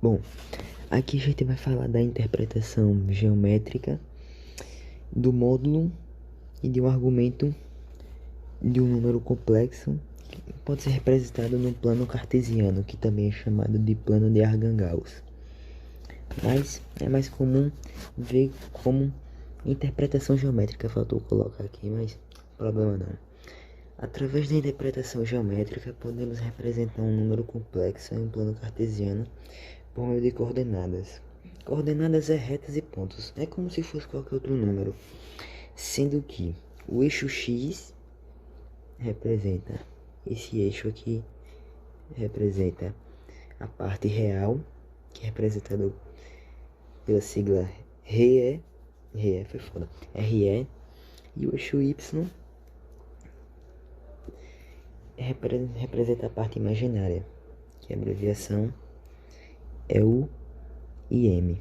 Bom, aqui a gente vai falar da interpretação geométrica do módulo e de um argumento de um número complexo que pode ser representado no plano cartesiano, que também é chamado de plano de Archan-Gauss. Mas é mais comum ver como interpretação geométrica, faltou colocar aqui, mas problema não. Através da interpretação geométrica, podemos representar um número complexo em um plano cartesiano por meio de coordenadas. Coordenadas é retas e pontos, é como se fosse qualquer outro número, sendo que o eixo x representa, esse eixo aqui representa a parte real, que é representado pela sigla RE, foi foda, RE, e o eixo y representa a parte imaginária, que a abreviação é o IM.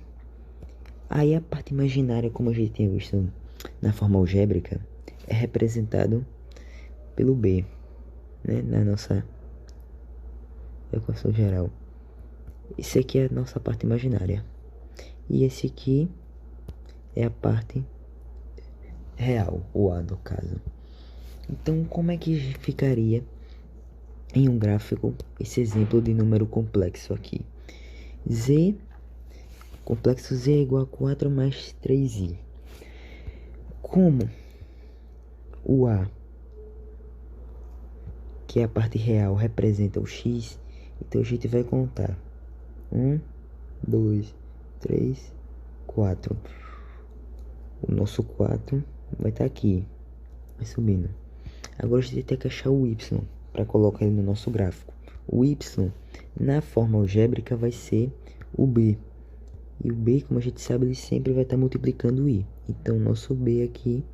Aí a parte imaginária, como a gente tinha visto na forma algébrica, é representado pelo B, né, na nossa equação geral. Esse aqui é a nossa parte imaginária. E esse aqui é a parte real, o A no caso. Então, como é que ficaria em um gráfico esse exemplo de número complexo aqui? Z, complexo Z é igual a 4 mais 3i. Como o A, que é a parte real, representa o x, então a gente vai contar 1, 2, 3, 4. O nosso 4 vai estar aqui, vai subindo. Agora a gente tem que achar o y para colocar ele no nosso gráfico. O y na forma algébrica vai ser o b. E o b, como a gente sabe, ele sempre vai estar multiplicando o i. Então o nosso b aqui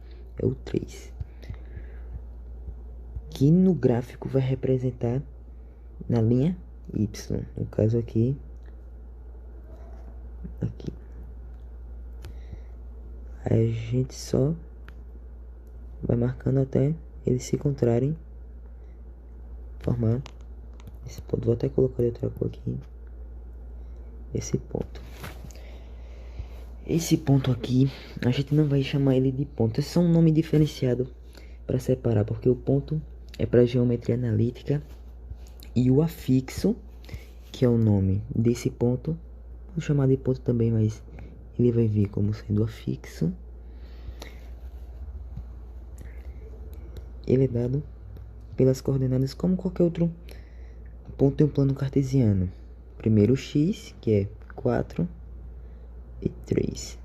é o 3. Que no gráfico vai representar na linha y. No caso aqui. Aí a gente só vai marcando até eles se encontrarem, formar esse ponto. Vou até colocar outra cor aqui. Esse ponto. Esse ponto aqui, a gente não vai chamar ele de ponto. É só um nome diferenciado para separar, porque o ponto é para geometria analítica e o afixo, que é o nome desse ponto, vou chamar de ponto também, mas ele vai vir como sendo afixo. Ele é dado pelas coordenadas como qualquer outro ponto em um plano cartesiano. Primeiro x, que é 4 e 3.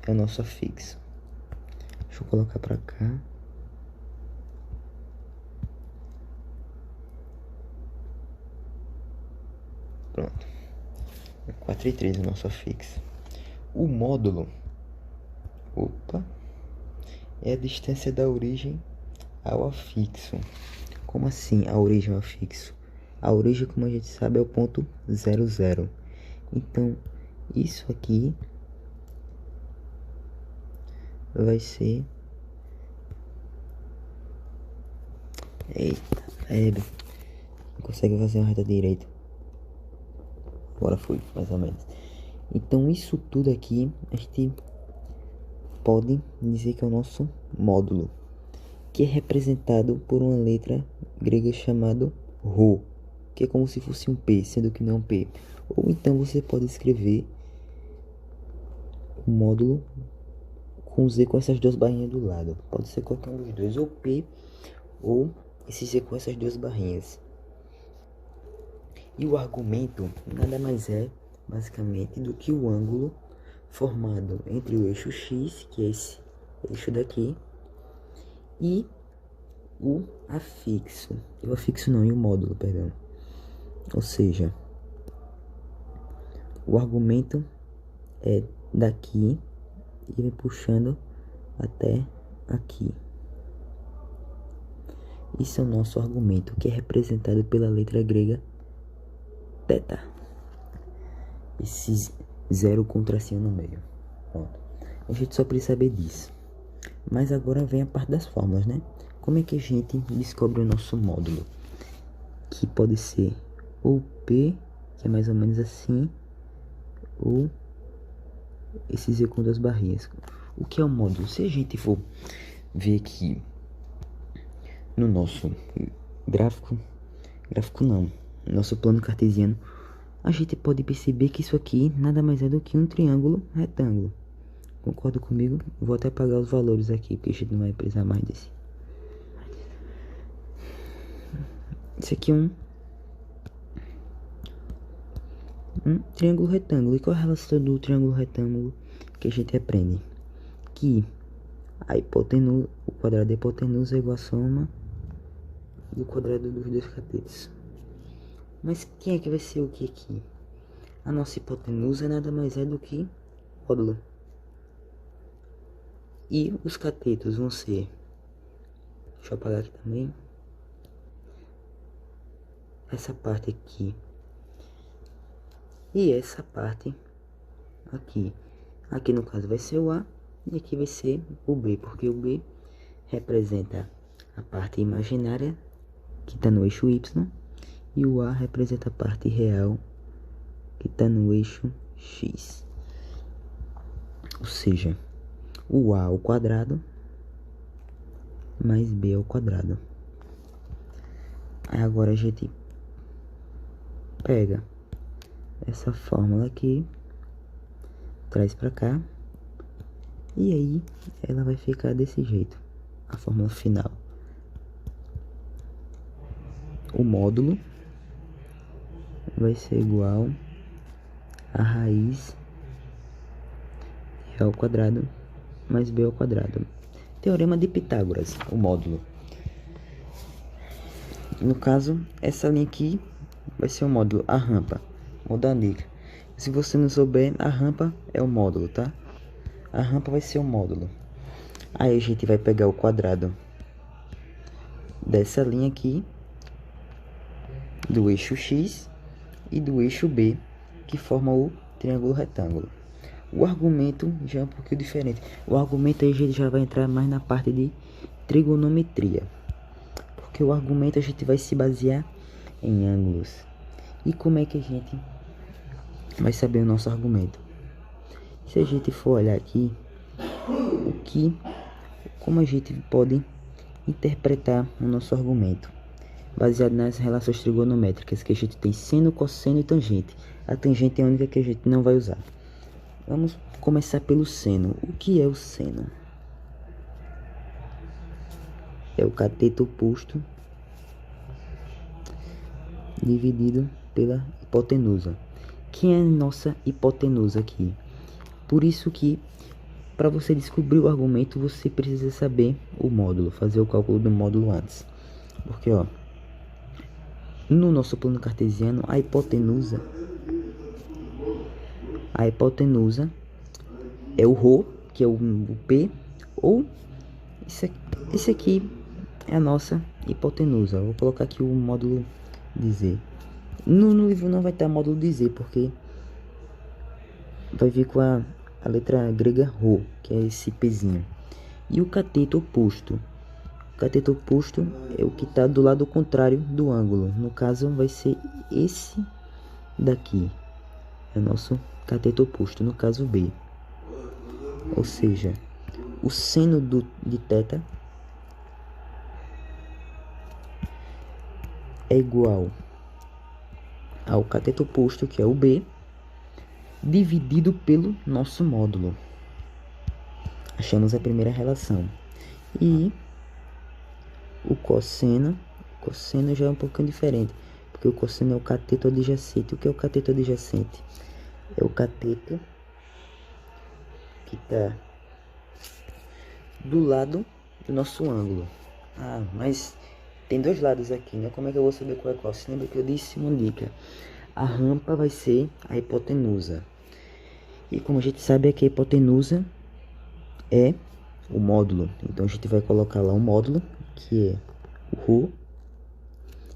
É o nosso afixo. Deixa eu colocar para cá. Pronto. 4 e 3 é o nosso afixo. O módulo, é a distância da origem ao afixo. Como assim a origem ao afixo? A origem, como a gente sabe, é o ponto 0, 0. Então, isso aqui vai ser... Eita, não consegue fazer uma reta direita. Agora foi, mais ou menos. Então, isso tudo aqui, a gente pode dizer que é o nosso módulo, que é representado por uma letra grega chamada Rho, que é como se fosse um P, sendo que não é um P. Ou então você pode escrever o módulo com Z com essas duas barrinhas do lado. Pode ser qualquer um dos dois, ou P ou esse Z com essas duas barrinhas. E o argumento nada mais é, basicamente, do que o ângulo formado entre o eixo X, que é esse eixo daqui, e o afixo. E o afixo não, e o módulo, perdão. Ou seja, o argumento é daqui e vem puxando até aqui. Isso é o nosso argumento, que é representado pela letra grega θ. Esse zero com tracinho no meio. Pronto. A gente só precisa saber disso. Mas agora vem a parte das fórmulas, né? Como é que a gente descobre o nosso módulo? Que pode ser ou P, que é mais ou menos assim, ou esse Z com duas barrinhas. O que é o módulo? Se a gente for ver aqui no nosso gráfico não, nosso plano cartesiano, a gente pode perceber que isso aqui nada mais é do que um triângulo retângulo. Concorda comigo? Vou até apagar os valores aqui, porque a gente não vai precisar mais desse. Esse aqui é um triângulo retângulo. E qual é a relação do triângulo retângulo que a gente aprende? Que a hipotenusa, o quadrado da hipotenusa é igual à soma do quadrado dos dois catetos. Mas quem é que vai ser o que aqui? A nossa hipotenusa nada mais é do que módulo. E os catetos vão ser... Deixa eu apagar aqui também. Essa parte aqui. E essa parte aqui. Aqui no caso vai ser o A. E aqui vai ser o B. Porque o B representa a parte imaginária, que está no eixo Y. E o A representa a parte real, que está no eixo X. Ou seja, o A ao quadrado mais B ao quadrado. Aí agora a gente pega essa fórmula aqui, traz pra cá, e aí ela vai ficar desse jeito, a fórmula final. O módulo vai ser igual a raiz ao quadrado mais B ao quadrado. Teorema de Pitágoras, o módulo. No caso, essa linha aqui vai ser o módulo, a rampa. Vou dar uma dica. Se você não souber, a rampa é o módulo, tá? A rampa vai ser o módulo. Aí a gente vai pegar o quadrado dessa linha aqui, do eixo X e do eixo B, que forma o triângulo retângulo. O argumento já é um pouquinho diferente. O argumento aí a gente já vai entrar mais na parte de trigonometria. Porque o argumento a gente vai se basear em ângulos. E como é que a gente vai saber o nosso argumento? Se a gente for olhar aqui, como a gente pode interpretar o nosso argumento? Baseado nas relações trigonométricas que a gente tem seno, cosseno e tangente. A tangente é a única que a gente não vai usar. Vamos começar pelo seno. O que é o seno? É o cateto oposto dividido pela hipotenusa. Quem é a nossa hipotenusa aqui? Por isso que, para você descobrir o argumento, você precisa saber o módulo, fazer o cálculo do módulo antes. Porque, ó, no nosso plano cartesiano, a hipotenusa é o ρ, que é o P, ou esse aqui é a nossa hipotenusa. Vou colocar aqui o módulo de Z. No livro não vai estar módulo de Z, porque vai vir com a letra grega ρ, que é esse Pzinho. E o cateto oposto. O cateto oposto é o que está do lado contrário do ângulo. No caso, vai ser esse daqui. É o nosso cateto oposto, no caso B. Ou seja, o seno de θ é igual ao cateto oposto, que é o B, dividido pelo nosso módulo. Achamos a primeira relação. E o cosseno já é um pouquinho diferente, porque o cosseno é o cateto adjacente. O que é o cateto adjacente? É o cateto que está do lado do nosso ângulo. Ah, mas tem dois lados aqui, né? Como é que eu vou saber qual é qual? Você lembra que eu disse uma dica? A rampa vai ser a hipotenusa. E como a gente sabe, aqui a hipotenusa é o módulo. Então a gente vai colocar lá um módulo, que é o ρ,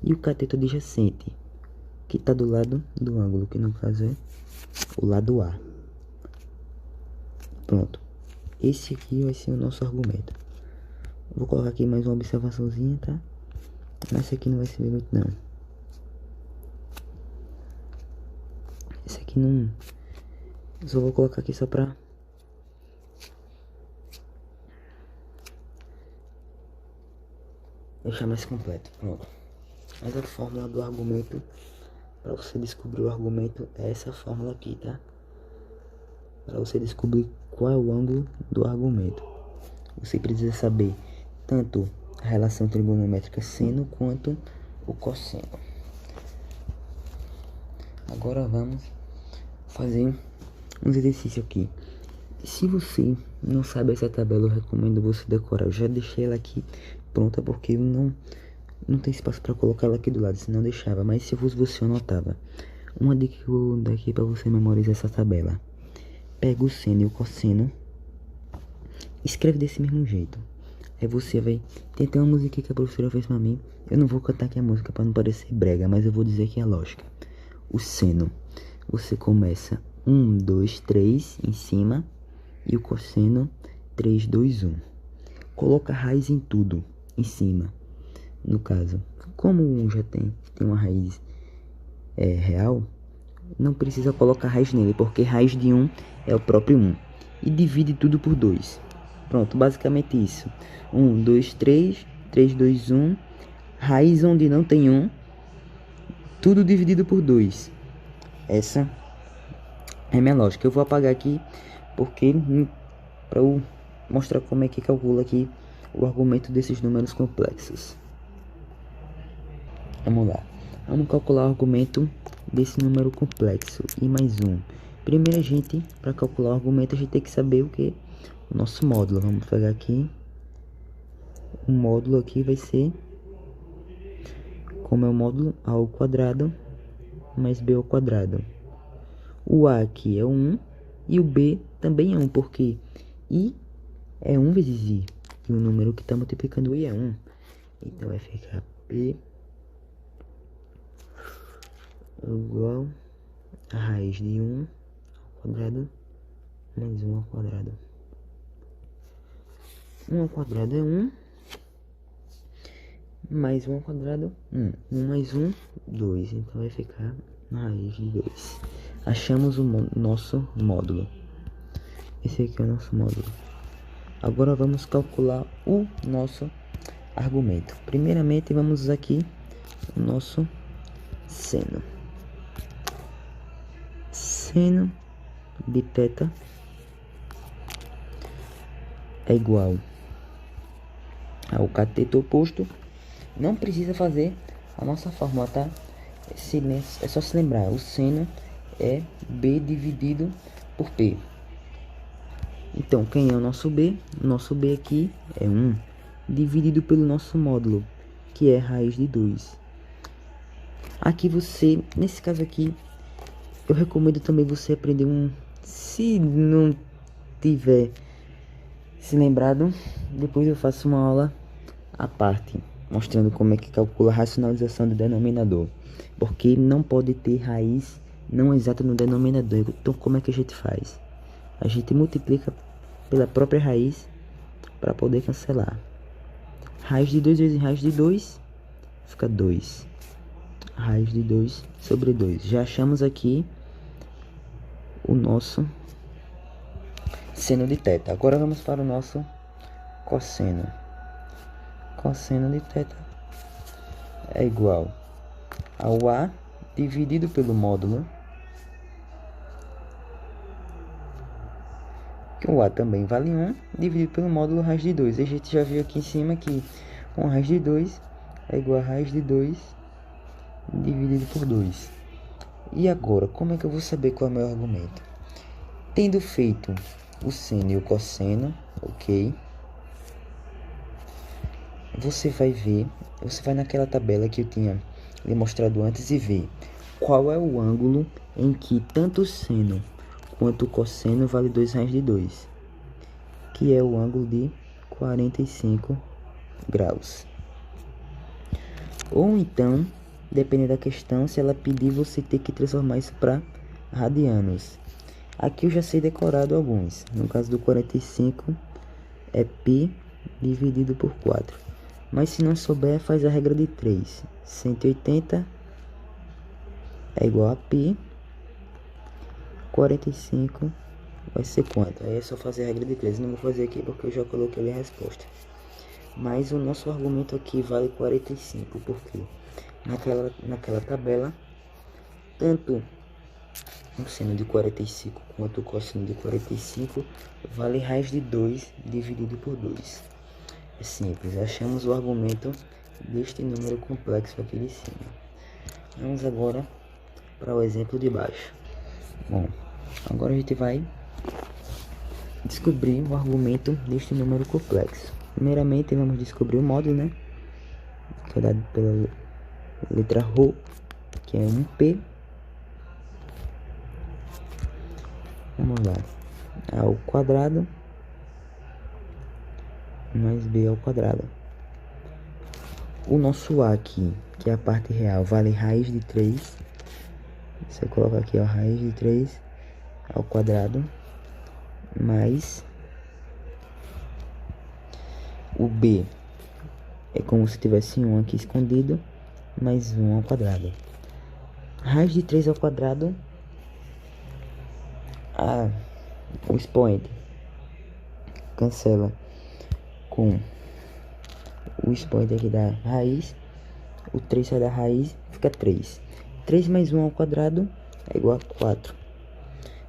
e o cateto adjacente, que está do lado do ângulo, que no caso é o lado A. Pronto. Esse aqui vai ser o nosso argumento. Vou colocar aqui mais uma observaçãozinha, tá? Esse aqui não vai ser muito, não. Esse aqui não Só vou colocar aqui só pra deixar mais completo. Pronto. Mas a fórmula do argumento, para você descobrir o argumento, é essa fórmula aqui, tá? Para você descobrir qual é o ângulo do argumento, você precisa saber tanto a relação trigonométrica seno quanto o cosseno. Agora vamos fazer uns exercícios aqui. Se você não sabe essa tabela, eu recomendo você decorar. Eu já deixei ela aqui pronta porque não tem espaço para colocar ela aqui do lado, senão eu deixava. Mas se fosse você, eu anotava. Uma dica que eu vou dar aqui para você memorizar essa tabela: pega o seno e o cosseno, escreve desse mesmo jeito. Aí você vai... Tem até uma música que a professora fez pra mim. Eu não vou cantar aqui a música para não parecer brega, mas eu vou dizer aqui a lógica. O seno, você começa 1, 2, 3 em cima, e o cosseno 3, 2, 1. Coloca raiz em tudo em cima. No caso, como um já tem uma raiz real, não precisa colocar raiz nele, porque raiz de 1 é o próprio 1. E divide tudo por 2. Pronto, basicamente isso. 1, 2, 3, 3, 2, 1. Raiz onde não tem 1, tudo dividido por 2. Essa é minha lógica. Eu vou apagar aqui porque para eu mostrar como é que calcula aqui o argumento desses números complexos. Vamos lá. Vamos calcular o argumento desse número complexo, i mais 1. Primeiro, para calcular o argumento, a gente tem que saber o que? O nosso módulo. Vamos pegar aqui. O módulo aqui vai ser, como é o módulo, a ao quadrado mais b ao quadrado. O a aqui é 1 e o b também é 1, porque i é 1 vezes i. E o número que está multiplicando i é 1. Então vai ficar b igual a raiz de 1 ao quadrado mais 1 ao quadrado. 1 ao quadrado é 1, mais 1 ao quadrado 1. 1 mais 1, 2. Então vai ficar raiz de 2. Achamos o nosso módulo. Esse aqui é o nosso módulo. Agora vamos calcular o nosso argumento. Primeiramente vamos usar aqui o nosso seno. Seno de θ é igual ao cateto oposto. Não precisa fazer a nossa fórmula, tá? É só se lembrar, o seno é b dividido por p. Então, quem é o nosso b? O nosso b aqui é 1, dividido pelo nosso módulo, que é raiz de 2. Aqui você, nesse caso aqui, eu recomendo também você aprender se não tiver se lembrado, depois eu faço uma aula à parte, mostrando como é que calcula a racionalização do denominador. Porque não pode ter raiz não exata no denominador. Então como é que a gente faz? A gente multiplica pela própria raiz para poder cancelar. Raiz de 2 vezes raiz de 2 fica 2. Raiz de 2 sobre 2. Já achamos aqui o nosso seno de θ. Agora vamos para o nosso cosseno. Cosseno de θ é igual ao a dividido pelo módulo, que o a também vale 1, dividido pelo módulo raiz de 2. A gente já viu aqui em cima que 1 raiz de 2 é igual a raiz de 2 dividido por 2. E agora, como é que eu vou saber qual é o meu argumento? Tendo feito o seno e o cosseno, ok? Você vai naquela tabela que eu tinha lhe mostrado antes e ver qual é o ângulo em que tanto o seno quanto o cosseno vale 2 raiz de 2, que é o ângulo de 45 graus. Ou então, dependendo da questão, se ela pedir, você tem que transformar isso para radianos. Aqui eu já sei decorado alguns. No caso do 45 é π dividido por 4. Mas se não souber, faz a regra de 3. 180 é igual a π 45 vai ser quanto? Aí é só fazer a regra de 3. Eu não vou fazer aqui porque eu já coloquei ali a resposta. Mas o nosso argumento aqui vale 45, porque naquela tabela, tanto o seno de 45 quanto o cosseno de 45 vale raiz de 2 dividido por 2. É simples, achamos o argumento deste número complexo aqui de cima. Vamos agora para o exemplo de baixo. Bom, agora a gente vai descobrir o argumento deste número complexo. Primeiramente vamos descobrir o módulo, né? Que é dado pela letra Rho, que é 1P. Vamos lá. A ao quadrado mais B ao quadrado. O nosso A aqui, que é a parte real, vale raiz de 3. Você coloca aqui, ó, raiz de 3 ao quadrado mais o B é como se tivesse um aqui escondido, mais 1 ao quadrado. Raiz de 3 ao quadrado, o expoente cancela com o expoente aqui da raiz. O 3 sai da raiz, fica 3. 3 mais 1 ao quadrado é igual a 4.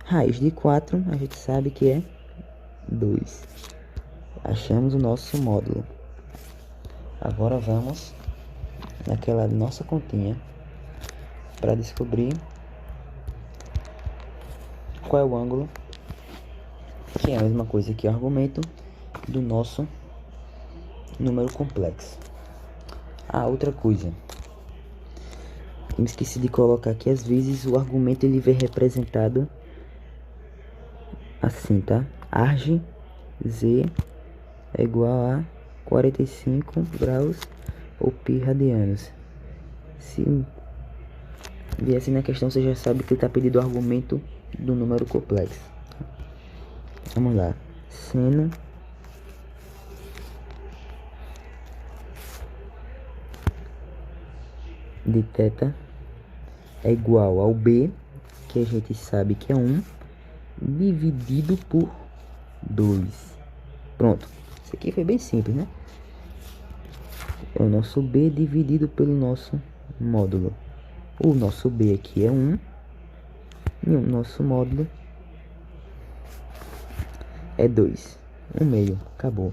Raiz de 4 a gente sabe que é 2. Achamos o nosso módulo. Agora vamos naquela nossa continha para descobrir qual é o ângulo, que é a mesma coisa que o argumento do nosso número complexo. Outra coisa, eu esqueci de colocar que às vezes o argumento ele vem representado assim, tá? Arg Z é igual a 45 graus ou π radianos. Se vier assim na questão, você já sabe que ele está pedindo o argumento do número complexo. Vamos lá. Seno de θ é igual ao B, que a gente sabe que é 1, dividido por 2. Pronto. Isso aqui foi bem simples, né? É o nosso B dividido pelo nosso módulo. O nosso B aqui é 1 e o nosso módulo é 2. 1 meio. Acabou.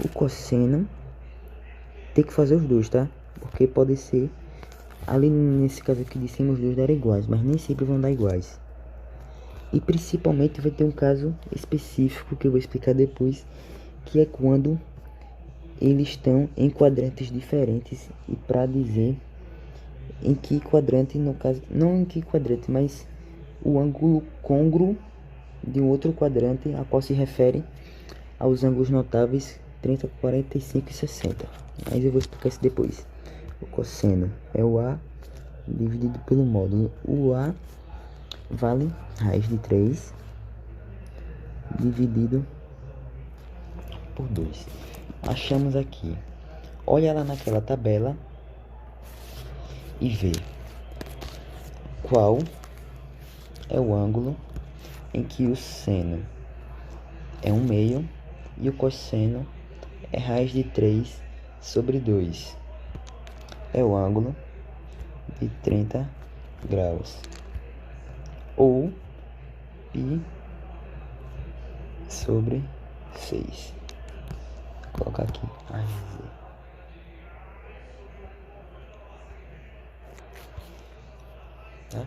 O cosseno tem que fazer os dois, tá? Porque pode ser... Ali nesse caso aqui de cima os dois darem iguais, mas nem sempre vão dar iguais. E principalmente vai ter um caso específico que eu vou explicar depois, que é quando eles estão em quadrantes diferentes. E para dizer em que quadrante, no caso, não em que quadrante, mas o ângulo côngruo de um outro quadrante, a qual se refere aos ângulos notáveis 30, 45 e 60. Mas eu vou explicar isso depois. O cosseno é o A dividido pelo módulo. O A vale raiz de 3 dividido por 2. Achamos aqui. Olha lá naquela tabela e vê qual é o ângulo em que o seno é 1 meio e o cosseno é raiz de 3 sobre 2. É o ângulo de 30 graus. Ou π sobre 6. Vou colocar aqui a z. Tá?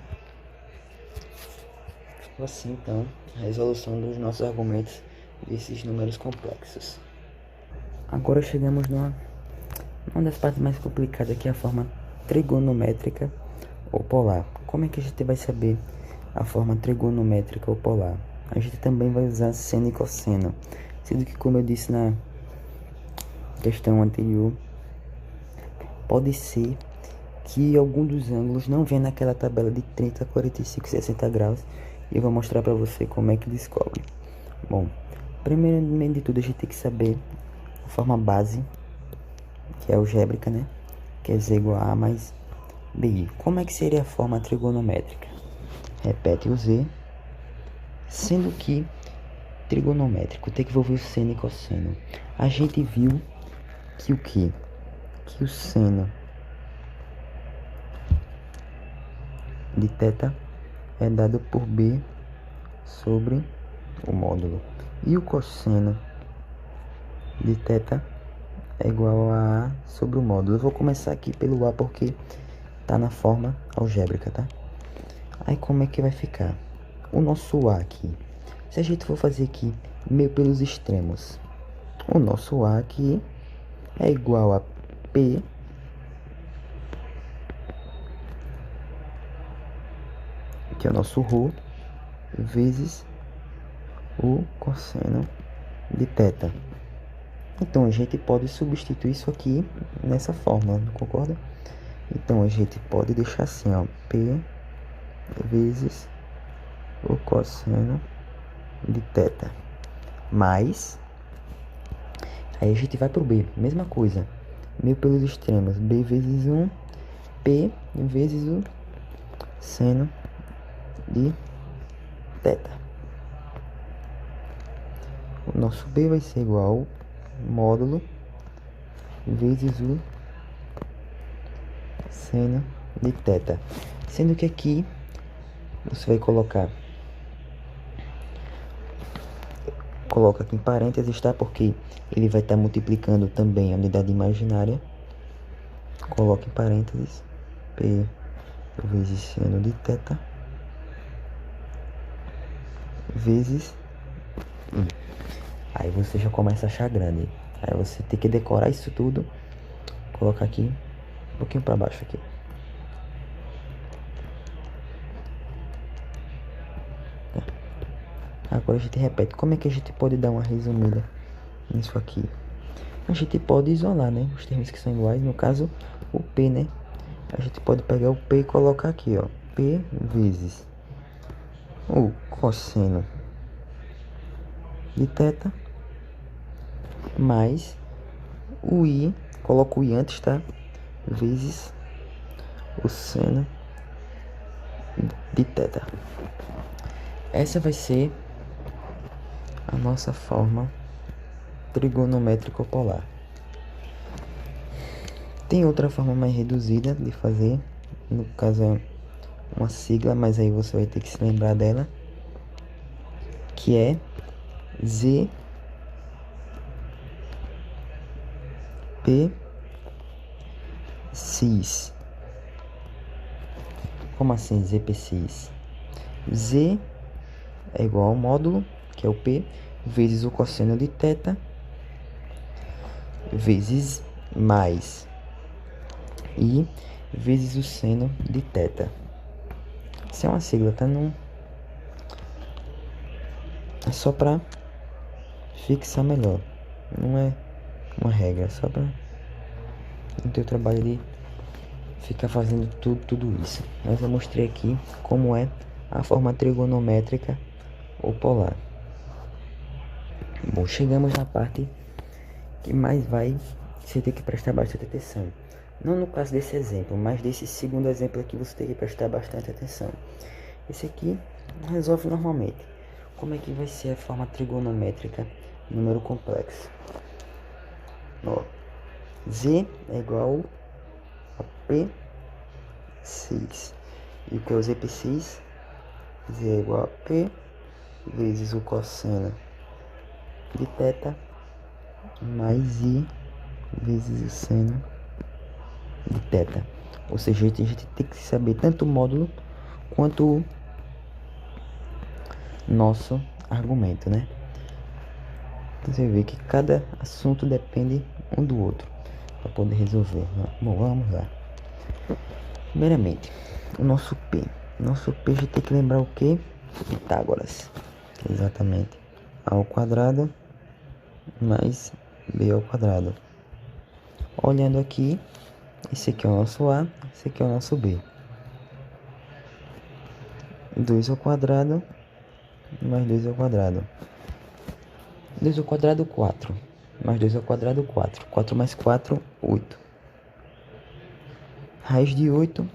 Ficou assim então a resolução dos nossos argumentos desses números complexos. Agora chegamos numa das partes mais complicadas, que é a forma trigonométrica ou polar. Como é que a gente vai saber a forma trigonométrica ou polar? A gente também vai usar seno e cosseno, sendo que, como eu disse na questão anterior, pode ser que algum dos ângulos não venha naquela tabela de 30, 45 e 60 graus, e eu vou mostrar para você como é que descobre. Bom, primeiramente de tudo a gente tem que saber a forma base, que é algébrica, né? Que é z igual a mais bi. Como é que seria a forma trigonométrica? Repete o z Sendo que trigonométrico tem que envolver o seno e cosseno. A gente viu que o quê? Que o seno de θ é dado por B sobre o módulo. E o cosseno de θ é igual a A sobre o módulo. Eu vou começar aqui pelo A porque tá na forma algébrica, tá? Aí como é que vai ficar? O nosso A aqui, se a gente for fazer aqui meio pelos extremos, o nosso A aqui é igual a P que é o nosso ρ, vezes o cosseno de θ. Então, a gente pode substituir isso aqui nessa fórmula, não concorda? Então, a gente pode deixar assim, ó, P vezes o cosseno de θ, mais, aí a gente vai pro B, mesma coisa, meio pelos extremos, B vezes 1, P vezes o seno de θ. O nosso B vai ser igual ao módulo vezes o seno de θ. Sendo que aqui você vai coloca aqui em parênteses, tá? Porque ele vai estar multiplicando também a unidade imaginária. Coloca em parênteses P vezes seno de θ vezes I. Aí você já começa a achar grande. Aí você tem que decorar isso tudo. Colocar aqui um pouquinho para baixo aqui. Agora a gente repete. Como é que a gente pode dar uma resumida nisso aqui? A gente pode isolar, né? Os termos que são iguais. No caso, o P, né? A gente pode pegar o P e colocar aqui, ó. P vezes o cosseno de θ mais o I. Coloco o I antes, tá? Vezes o seno de θ. Essa vai ser a nossa forma trigonométrica polar. Tem outra forma mais reduzida de fazer, no caso é uma sigla, mas aí você vai ter que se lembrar dela, que é Z P cis. Como assim ZP cis? Z é igual ao módulo, que é o P, vezes o cosseno de θ, vezes mais I, vezes o seno de θ. Isso é uma sigla, tá? Não... É só pra fixar melhor. Não é uma regra, é só pra não ter o trabalho de ficar fazendo tudo isso. Mas eu mostrei aqui como é a forma trigonométrica ou polar. Bom, chegamos na parte que mais vai você ter que prestar bastante atenção. Não no caso desse exemplo, mas desse segundo exemplo aqui você tem que prestar bastante atenção. Esse aqui resolve normalmente. Como é que vai ser a forma trigonométrica número complexo? Ó, Z é igual a P cis. E o que é o ZP cis? Z é igual a P vezes o cosseno de θ mais I vezes o seno de θ. Ou seja, a gente tem que saber tanto o módulo quanto o nosso argumento, né? Você vê que cada assunto depende um do outro para poder resolver. Bom, vamos lá. Primeiramente, o nosso P. Nosso P a gente tem que lembrar o que? Pitágoras. Exatamente. A ao quadrado mais B ao quadrado. Olhando aqui, esse aqui é o nosso A, esse aqui é o nosso B. 2 ao quadrado mais 2 ao quadrado. 2 ao quadrado, 4. Mais 2 ao quadrado, 4. 4 mais 4, 8. Raiz de 8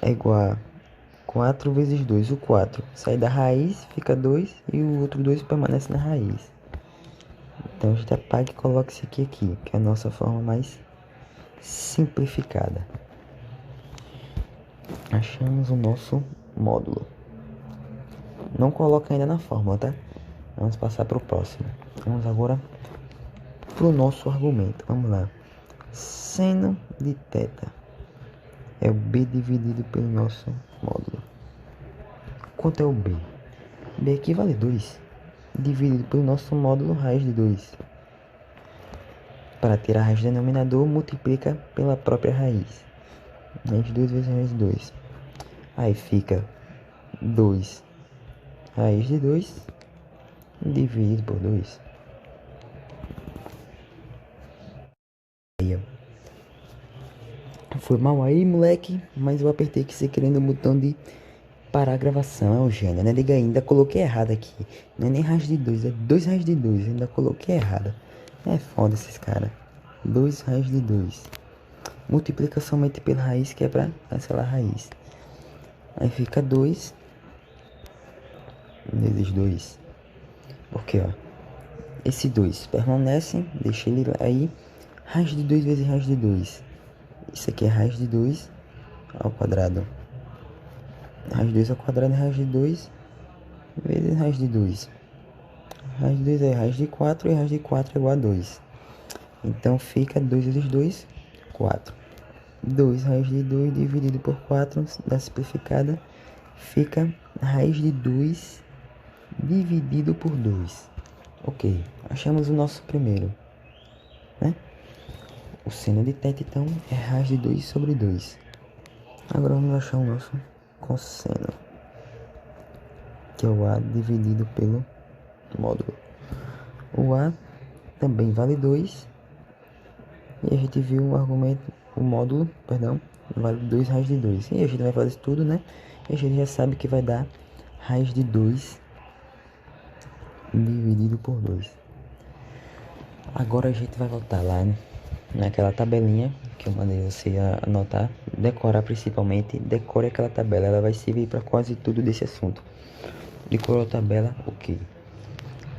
é igual a 4 vezes 2, o 4 sai da raiz, fica 2 e o outro 2 permanece na raiz. Então a gente apaga e coloca isso aqui, que é a nossa forma mais simplificada. Achamos o nosso módulo. Não coloca ainda na fórmula, tá? Vamos passar para o próximo. Vamos agora para o nosso argumento. Vamos lá. Seno de θ é o b dividido pelo nosso módulo. Quanto é o b? B aqui vale 2. Dividido pelo nosso módulo, raiz de 2. Para tirar a raiz do denominador, multiplica pela própria raiz. Raiz de 2 vezes raiz de 2. Aí fica 2 raiz de 2 dividido por 2. Aí, ó. Foi mal aí, moleque, mas eu apertei aqui sem querendo o botão de parar a gravação. É o gênio, né? Diga ainda coloquei errado aqui. Não é nem raiz de 2, é 2 raiz de 2. Ainda coloquei errado. É foda esses caras. 2 raiz de 2. Multiplica somente pela raiz, que é pra cancelar a raiz. Aí fica 2 vezes 2. Porque, ó, esse 2 permanece, deixa ele aí. Raiz de 2 vezes raiz de 2. Isso aqui é raiz de 2 ao quadrado. Raiz de 2 ao quadrado é raiz de 2 vezes raiz de 2. Raiz de 2 é raiz de 4 e raiz de 4 é igual a 2. Então fica 2 vezes 2, 4. 2 raiz de 2 dividido por 4 dá simplificada. Fica raiz de 2 dividido por 2. Ok, achamos o nosso primeiro, né? O seno de θ, então, é raiz de 2 sobre 2. Agora vamos achar o nosso cosseno, que é o A dividido pelo módulo. O A também vale 2. E a gente viu o argumento, o módulo, perdão, vale 2 raiz de 2. E a gente vai fazer isso tudo, né? E a gente já sabe que vai dar raiz de 2 dividido por 2. Agora a gente vai voltar lá, né, naquela tabelinha que eu mandei você anotar, decorar principalmente. Decore aquela tabela, ela vai servir para quase tudo desse assunto. Decorou a tabela, ok.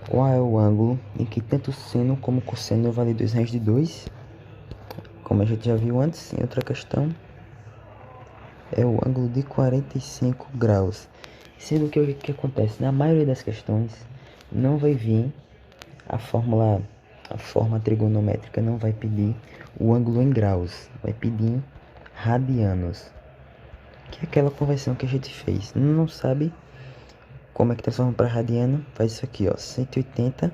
Qual é o ângulo em que tanto seno como cosseno vale 2 raiz de 2? Como a gente já viu antes, em outra questão, é o ângulo de 45 graus. Sendo que o que acontece? Na maioria das questões, não vai vir a forma trigonométrica não vai pedir o ângulo em graus, vai pedir em radianos, que é aquela conversão que a gente fez. Não sabe como é que transforma para radiano? Faz isso aqui, ó, 180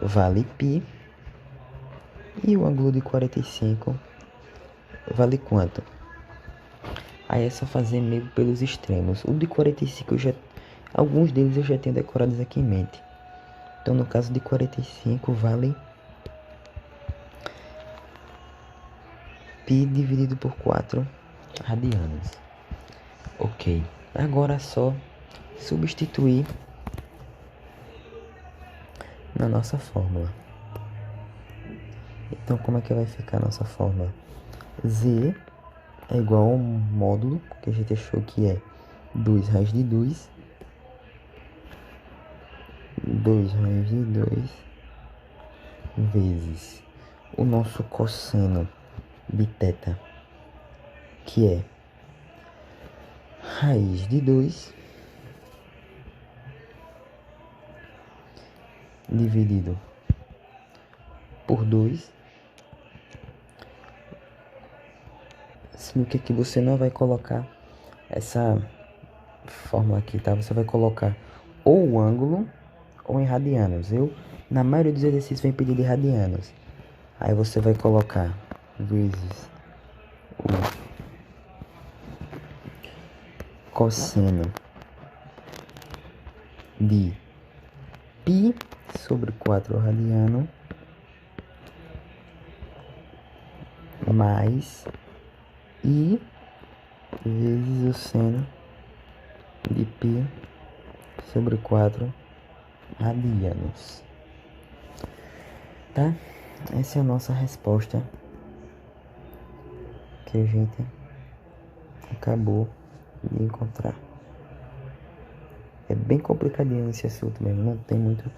vale π, e o ângulo de 45 vale quanto? Aí é só fazer meio pelos extremos. O de 45 alguns deles eu já tenho decorados aqui em mente. Então no caso de 45 vale π dividido por 4 radianos. Ok, agora é só substituir na nossa fórmula. Então como é que vai ficar a nossa fórmula? Z é igual ao módulo, que a gente achou que é 2 raiz de 2. 2 raiz de 2 vezes o nosso cosseno de θ, que é raiz de 2 dividido por 2. Sendo que aqui você não vai colocar essa fórmula aqui, tá? Você vai colocar ou o ângulo ou em radianos. Na maioria dos exercícios vem pedir de radianos. Aí você vai colocar vezes o cosseno de π sobre 4 radiano mais I vezes o seno de π sobre 4 radianos. Tá? Essa é a nossa resposta que a gente acabou de encontrar. É bem complicadinho esse assunto mesmo, não tem muito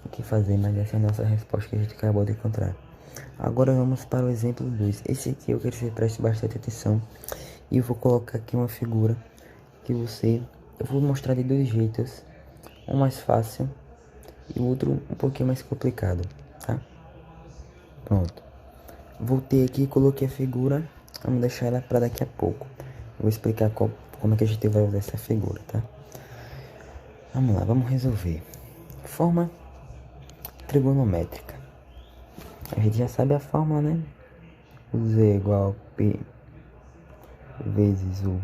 o que fazer, mas essa é a nossa resposta que a gente acabou de encontrar. Agora vamos para o exemplo 2. Esse aqui eu quero que você preste bastante atenção. E eu vou colocar aqui uma figura que eu vou mostrar de dois jeitos. Um mais fácil e o outro um pouquinho mais complicado, tá? Pronto. Voltei aqui e coloquei a figura. Vamos deixar ela para daqui a pouco. Eu vou explicar como é que a gente vai usar essa figura, tá? Vamos lá, vamos resolver. Forma trigonométrica. A gente já sabe a fórmula, né? O z é igual a p vezes o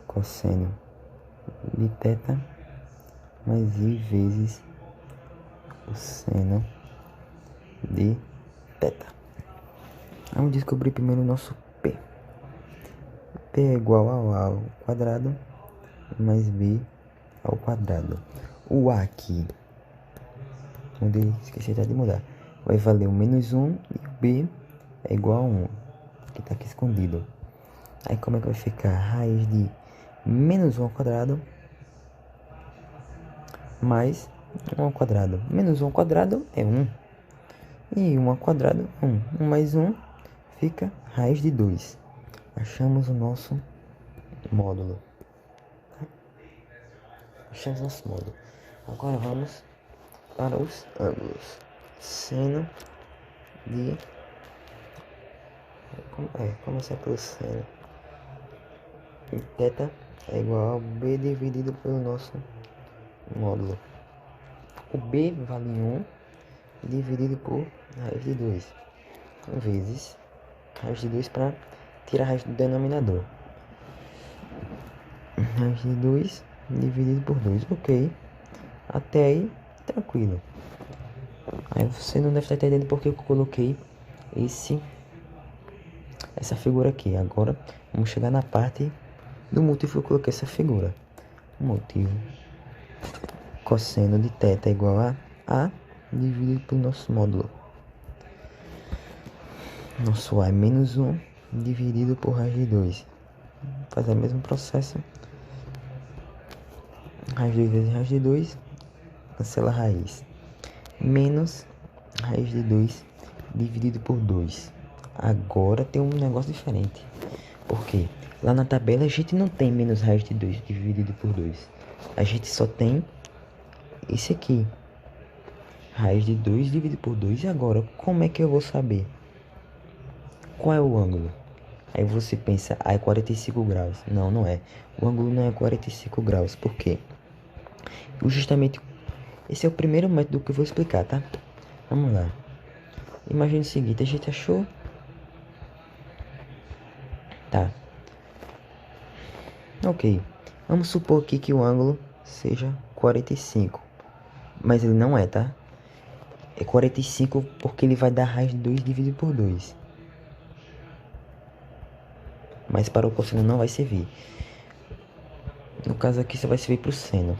cosseno de θ mais i vezes o seno de θ. Vamos descobrir primeiro o nosso p. P é igual ao a ao quadrado mais b ao quadrado. O a aqui, esqueci até de mudar, vai valer o menos 1 e o b é igual a 1, que está aqui escondido. Aí como é que vai ficar? Raiz de menos 1 ao quadrado mais 1 ao quadrado. Menos 1 ao quadrado é 1. E 1 ao quadrado é 1. 1 mais 1 fica raiz de 2. Achamos o nosso módulo. Achamos nosso módulo. Agora vamos para os ângulos. Seno de... começar pelo seno. E θ é igual a b dividido pelo nosso módulo. O b vale 1 dividido por raiz de 2 vezes raiz de 2 para tirar a raiz do denominador. Raiz de 2 dividido por 2, ok. Até aí, tranquilo. Aí você não deve estar entendendo porque eu coloquei essa figura aqui. Agora vamos chegar na parte do motivo que eu coloquei essa figura. O motivo cosseno de θ é igual a dividido pelo nosso módulo. Nosso a é menos 1 dividido por raiz de 2. Faz o mesmo processo. Raiz de 2 vezes raiz de 2, cancela a raiz. Menos raiz de 2 dividido por 2. Agora tem um negócio diferente. Por quê? Lá na tabela a gente não tem menos raiz de 2 dividido por 2. A gente só tem esse aqui. Raiz de 2 dividido por 2. E agora, como é que eu vou saber qual é o ângulo? Aí você pensa, é 45 graus. Não, não é. O ângulo não é 45 graus. Por quê? Justamente, esse é o primeiro método que eu vou explicar, tá? Vamos lá. Imagine o seguinte, a gente achou... Tá. Ok. Vamos supor aqui que o ângulo seja 45. Mas ele não é, tá? É 45 porque ele vai dar raiz de 2 dividido por 2. Mas para o cosseno não vai servir. No caso aqui só vai servir para o seno.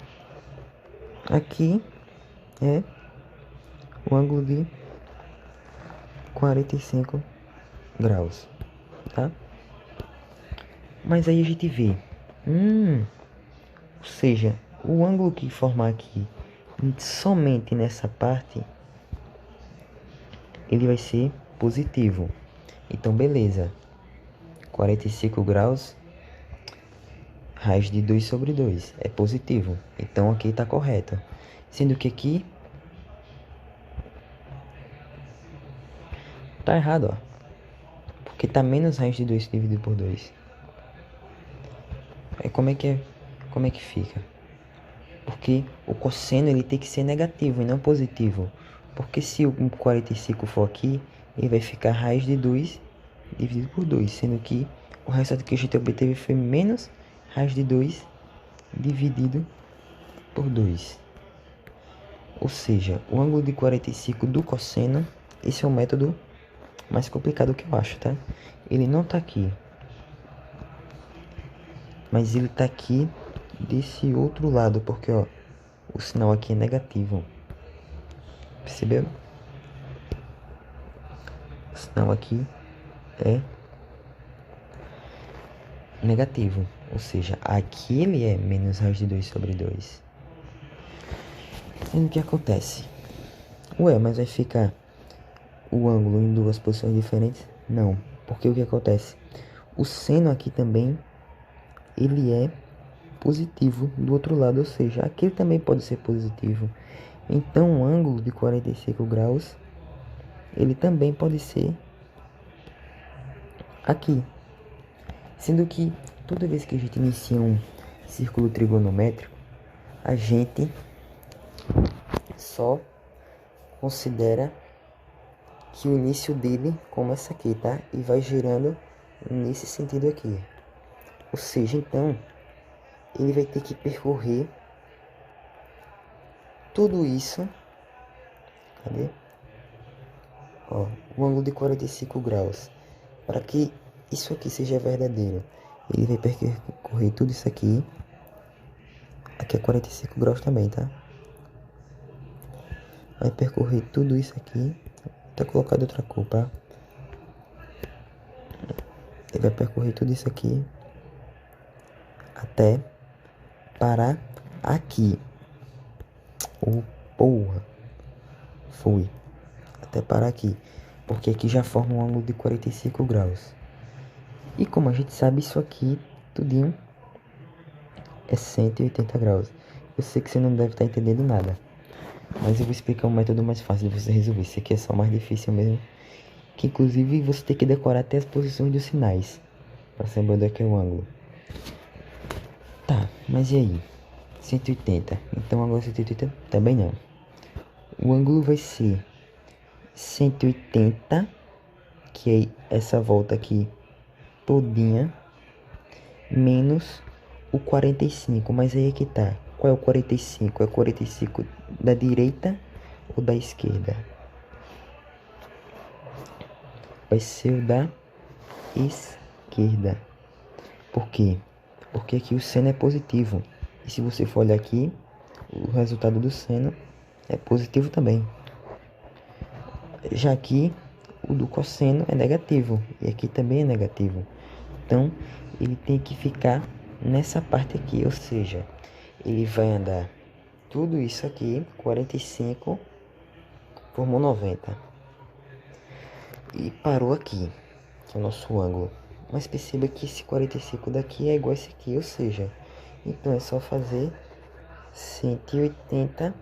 Aqui é o ângulo de 45 graus, tá? Mas aí a gente vê, ou seja, o ângulo que formar aqui, somente nessa parte, ele vai ser positivo. Então, beleza. 45 graus, raiz de 2 sobre 2 é positivo. Então, aqui está correto. Sendo que aqui tá errado, ó. Porque tá menos raiz de 2 dividido por 2. Aí como é que fica? Porque o cosseno ele tem que ser negativo e não positivo. Porque se o 45 for aqui, ele vai ficar raiz de 2 dividido por 2. Sendo que o resultado que a gente obteve foi menos raiz de 2 dividido por 2. Ou seja, o ângulo de 45 do cosseno, esse é o método mais complicado que eu acho, tá? Ele não tá aqui. Mas ele tá aqui desse outro lado, porque, ó, o sinal aqui é negativo. Percebeu? O sinal aqui é negativo. Ou seja, aqui ele é menos raiz de 2 sobre 2. Sendo que acontece? Ué, mas vai ficar o ângulo em duas posições diferentes? Não, porque o que acontece? O seno aqui também, ele é positivo do outro lado, ou seja, aqui também pode ser positivo. Então, o ângulo de 45 graus, ele também pode ser aqui. Sendo que toda vez que a gente inicia um círculo trigonométrico, a gente só considera que o início dele começa aqui, tá? E vai girando nesse sentido aqui. Ou seja, então, ele vai ter que percorrer tudo isso. Cadê? Ó, o ângulo de 45 graus. Para que isso aqui seja verdadeiro, ele vai percorrer tudo isso aqui. Aqui é 45 graus também, tá? Vai percorrer tudo isso aqui. Até colocar de outra cor, tá? Ele vai percorrer tudo isso aqui até parar aqui. Oh, porra. Foi. Até parar aqui. Porque aqui já forma um ângulo de 45 graus. E como a gente sabe, isso aqui, tudinho, é 180 graus. Eu sei que você não deve estar entendendo nada. Mas eu vou explicar um método mais fácil de você resolver. Esse aqui é só mais difícil mesmo. Que inclusive você tem que decorar até as posições dos sinais. Pra saber onde é que é o ângulo. Tá, mas e aí? 180. Então agora 180 também não. O ângulo vai ser 180, que é essa volta aqui todinha, menos o 45. Mas aí é que tá. Qual é o 45? É o 45 da direita ou da esquerda? Vai ser o da esquerda. Por quê? Porque aqui o seno é positivo. E se você for olhar aqui, o resultado do seno é positivo também. Já aqui, o do cosseno é negativo. E aqui também é negativo. Então, ele tem que ficar nessa parte aqui. Ou seja, ele vai andar tudo isso aqui, 45, formou 90. E parou aqui, que é o nosso ângulo. Mas perceba que esse 45 daqui é igual a esse aqui. Ou seja, então é só fazer 180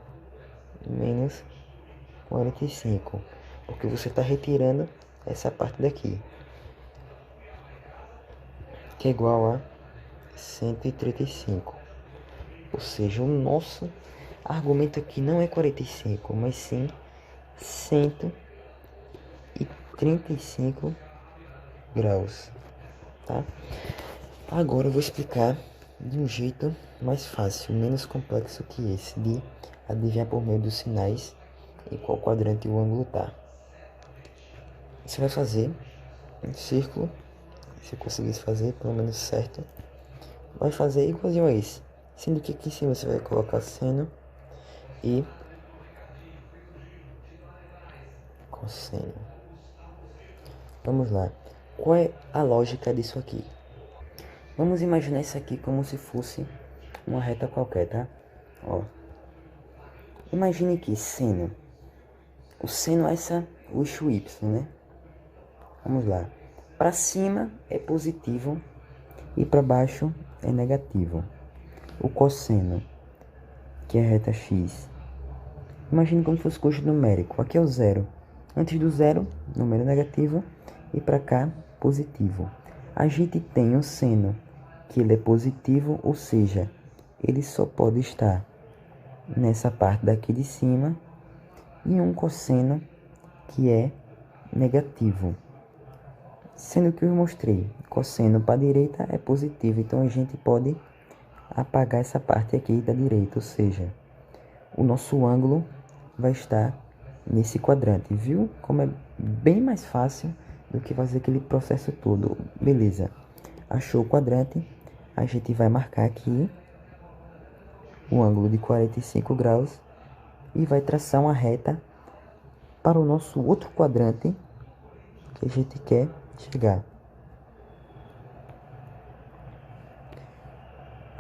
menos 45. Porque você está retirando essa parte daqui. Que é igual a 135. Ou seja, o nosso argumento aqui não é 45, mas sim 135 graus, tá? Agora eu vou explicar de um jeito mais fácil, menos complexo que esse, de adivinhar por meio dos sinais em qual quadrante o ângulo tá. Você vai fazer um círculo, se eu conseguisse fazer pelo menos certo, vai fazer igualzinho a esse, sendo que aqui em cima você vai colocar seno e cosseno. Vamos lá. Qual é a lógica disso aqui? Vamos imaginar isso aqui como se fosse uma reta qualquer, tá? Ó. Imagine que seno. O seno é o eixo Y, né? Vamos lá. Para cima é positivo e para baixo é negativo. O cosseno, que é a reta X. Imagine como se fosse coxo numérico. Aqui é o zero. Antes do zero, número negativo. E para cá, positivo. A gente tem o seno, que ele é positivo, ou seja, ele só pode estar nessa parte daqui de cima. E um cosseno, que é negativo. Sendo que eu mostrei, cosseno para a direita é positivo. Então a gente pode apagar essa parte aqui da direita, ou seja, o nosso ângulo vai estar nesse quadrante, viu? Como é bem mais fácil do que fazer aquele processo todo. Beleza, achou o quadrante, a gente vai marcar aqui o ângulo de 45 graus e vai traçar uma reta para o nosso outro quadrante que a gente quer chegar.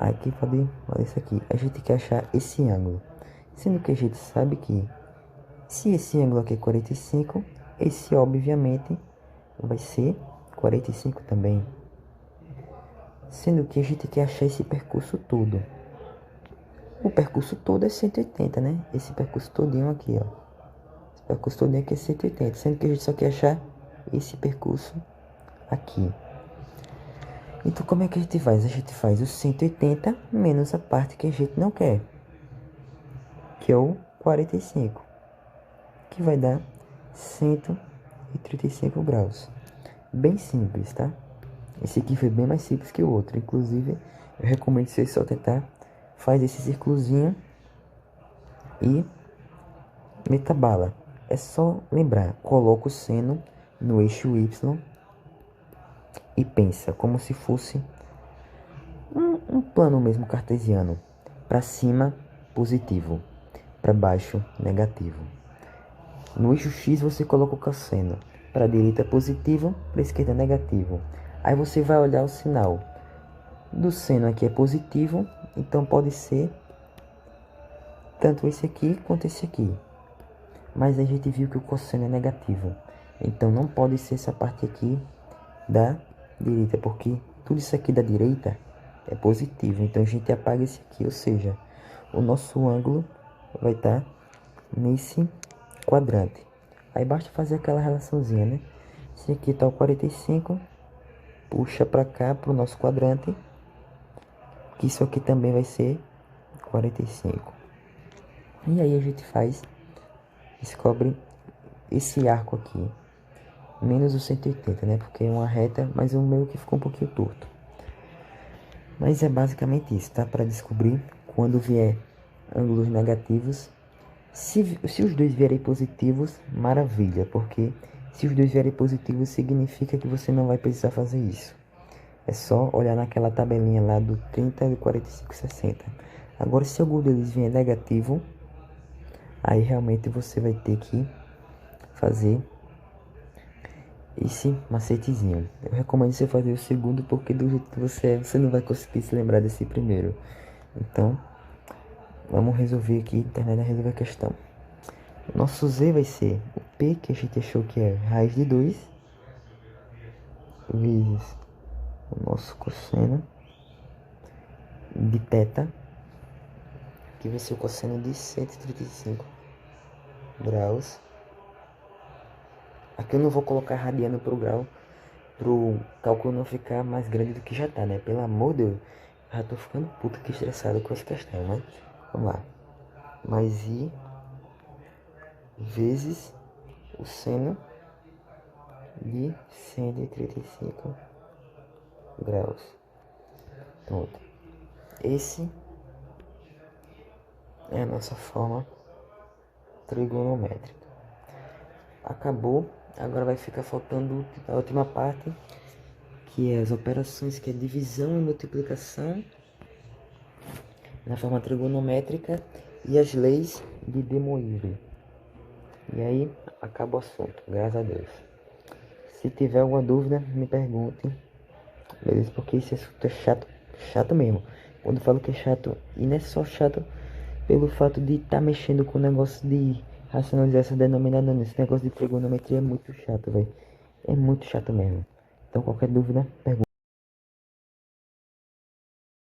Aqui pode isso aqui. A gente quer achar esse ângulo. Sendo que a gente sabe que se esse ângulo aqui é 45, esse obviamente vai ser 45 também. Sendo que a gente quer achar esse percurso todo. O percurso todo é 180, né? Esse percurso todinho aqui, ó. Esse percurso todinho aqui é 180. Sendo que a gente só quer achar esse percurso aqui. Então como é que a gente faz? A gente faz o 180 menos a parte que a gente não quer, que é o 45, que vai dar 135 graus. Bem simples, tá? Esse aqui foi bem mais simples que o outro. Inclusive, eu recomendo vocês só tentar fazer esse círculozinho e meta bala. É só lembrar, coloca o seno no eixo Y e pensa como se fosse um plano mesmo cartesiano. Para cima, positivo. Para baixo, negativo. No eixo X você coloca o cosseno. Para a direita positivo, para a esquerda negativo. Aí você vai olhar o sinal. Do seno aqui é positivo, então pode ser tanto esse aqui quanto esse aqui. Mas a gente viu que o cosseno é negativo. Então não pode ser essa parte aqui da direita, porque tudo isso aqui da direita é positivo. Então a gente apaga esse aqui, ou seja, o nosso ângulo vai estar nesse quadrante. Aí basta fazer aquela relaçãozinha, né? Esse aqui está o 45, puxa para cá, para o nosso quadrante, que isso aqui também vai ser 45. E aí a gente descobre esse arco aqui, menos o 180, né? Porque é uma reta, mas o meu que ficou um pouquinho torto. Mas é basicamente isso, tá? Para descobrir quando vier ângulos negativos. Se os dois vierem positivos, maravilha, porque se os dois vierem positivos, significa que você não vai precisar fazer isso. É só olhar naquela tabelinha lá do 30, do 45, 60. Agora, se algum deles vier negativo, aí realmente você vai ter que fazer esse macetezinho. Eu recomendo você fazer o segundo, porque do jeito que você não vai conseguir se lembrar desse primeiro. Então, vamos resolver aqui, internet vai resolver a questão. Nosso Z vai ser o P, que a gente achou que é raiz de 2, vezes o nosso cosseno de θ, que vai ser o cosseno de 135 graus. Aqui eu não vou colocar radiano pro grau, pro cálculo não ficar mais grande do que já tá, né? Pelo amor de Deus, já tô ficando puto que estressado com essa questão, né? Vamos lá. Mais I vezes o seno de 135 graus. Pronto. Esse é a nossa forma trigonométrica. Acabou. Agora vai ficar faltando a última parte, que é as operações, que é divisão e multiplicação na forma trigonométrica e as leis de De Moivre. E aí acaba o assunto, graças a Deus. Se tiver alguma dúvida, me perguntem, beleza? Porque esse assunto é chato mesmo. Quando eu falo que é chato, e não é só chato pelo fato de estar mexendo com o negócio de racionalizar essa denominada, esse negócio de trigonometria é muito chato, velho. É muito chato mesmo. Então qualquer dúvida, pergunta.